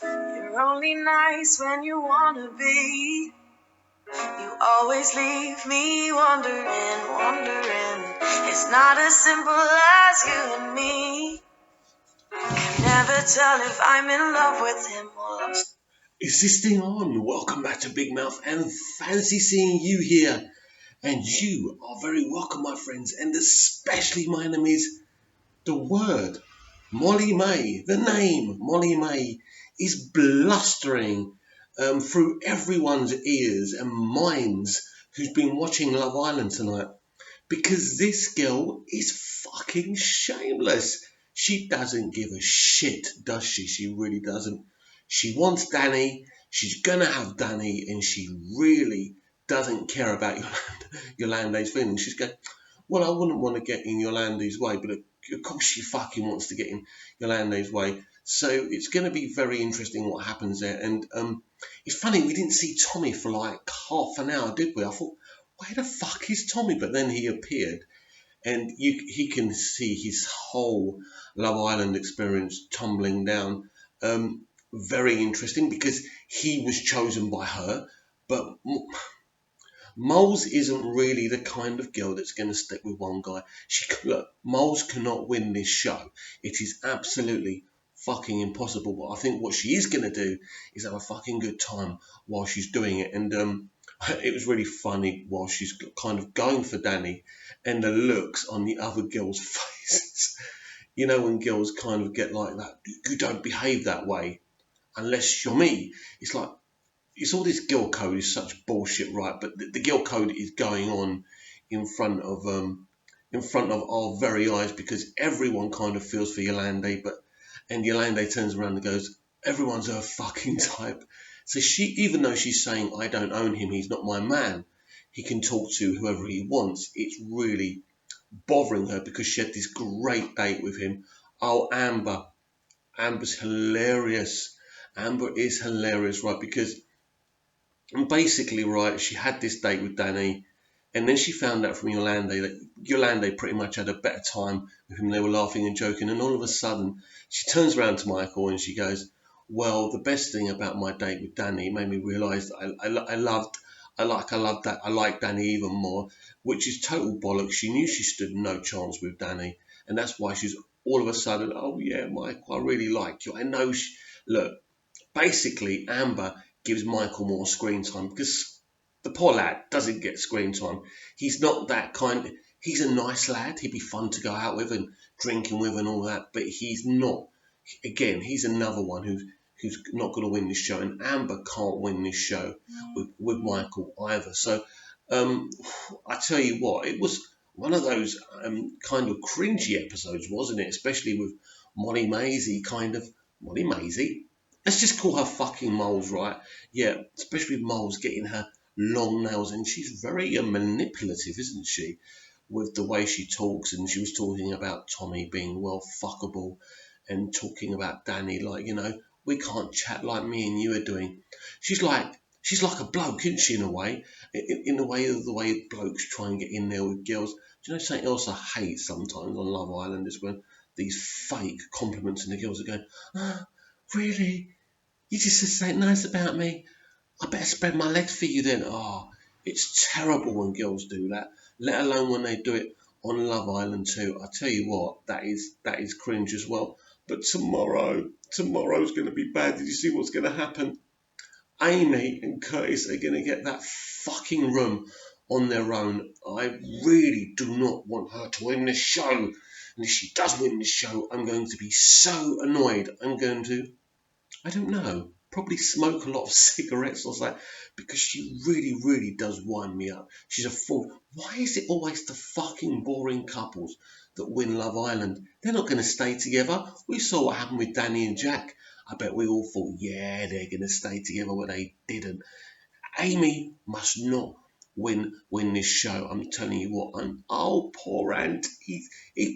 You're only nice when you wanna be. You always leave me wondering. It's not as simple as you and me. Can never tell if I'm in love with him or lost. Is this thing on? Welcome back to Big Mouth and fancy seeing you here. And you are very welcome, my friends, and especially my enemies. The word Molly May, the name Molly May, is blustering through everyone's ears and minds who's been watching Love Island tonight. Because this girl is fucking shameless. She doesn't give a shit, does she? She really doesn't. She wants Danny. She's gonna have Danny, and she really doesn't care about Yolande's feelings. She's going, well, I wouldn't want to get in Yolande's way, but of course she fucking wants to get in Yolande's way. So it's going to be very interesting what happens there. And it's funny, we didn't see Tommy for like half an hour, did we? I thought, where the fuck is Tommy? But then he appeared, and he can see his whole Love Island experience tumbling down. Very interesting because he was chosen by her, but Moles isn't really the kind of girl that's going to stick with one guy. Look, Moles cannot win this show. It is absolutely fucking impossible. But I think what she is going to do is have a fucking good time while she's doing it. And it was really funny while she's kind of going for Danny, and the looks on the other girls' faces. You know, when girls kind of get like that, you don't behave that way unless you're me. It's like, it's all this girl code is such bullshit, right? But the girl code is going on in front of our very eyes because everyone kind of feels for Yolande, and Yolande turns around and goes, everyone's her fucking type. So she, even though she's saying, I don't own him, he's not my man, he can talk to whoever he wants, it's really bothering her because she had this great date with him. Oh, Amber's hilarious. Amber is hilarious, right? Because basically, right, she had this date with Danny, and then she found out from Yolande that Yolande pretty much had a better time with him. They were laughing and joking, and all of a sudden, she turns around to Michael and she goes, well, the best thing about my date with Danny made me realise that I like Danny even more, which is total bollocks. She knew she stood no chance with Danny, and that's why she's all of a sudden, oh yeah, Michael, I really like you. I know, look, basically, Amber gives Michael more screen time because the poor lad doesn't get screen time. He's not that kind. He's a nice lad. He'd be fun to go out with and drinking with and all that. But he's not. Again, he's another one who's not going to win this show. And Amber can't win this show with Michael either. So I tell you what, it was one of those kind of cringy episodes, wasn't it? Especially with Molly Maisie, Molly Maisie. Let's just call her fucking Moles, right? Yeah, especially with Moles getting her long nails, and she's very manipulative, isn't she? With the way she talks, and she was talking about Tommy being well fuckable, and talking about Danny like, we can't chat like me and you are doing. She's like a bloke, isn't she? In a way, in the way blokes try and get in there with girls. Do you know something else I hate sometimes on Love Island is when these fake compliments and the girls are going, really? You just said something nice about me. I better spread my legs for you then. Oh, it's terrible when girls do that, let alone when they do it on Love Island too. I tell you what, that is cringe as well. But tomorrow's going to be bad. Did you see what's going to happen? Amy and Curtis are going to get that fucking room on their own. I really do not want her to win this show. And if she does win this show, I'm going to be so annoyed. I'm going to, I don't know, probably smoke a lot of cigarettes or something, because she really, really does wind me up. She's a fool. Why is it always the fucking boring couples that win Love Island? They're not going to stay together. We saw what happened with Danny and Jack. I bet we all thought, yeah, they're going to stay together, but they didn't. Amy must not win this show. I'm telling you what. Oh, poor Ant.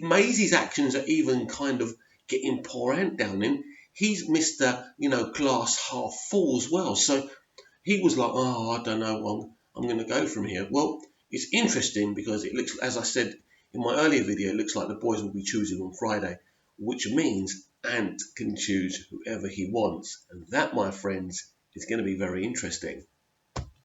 Maisie's actions are even kind of getting poor Ant down in. He's Mr. Glass half full as well. So he was like, oh, I don't know, I'm going to go from here. Well, it's interesting because it looks, as I said in my earlier video, it looks like the boys will be choosing on Friday, which means Ant can choose whoever he wants. And that, my friends, is going to be very interesting.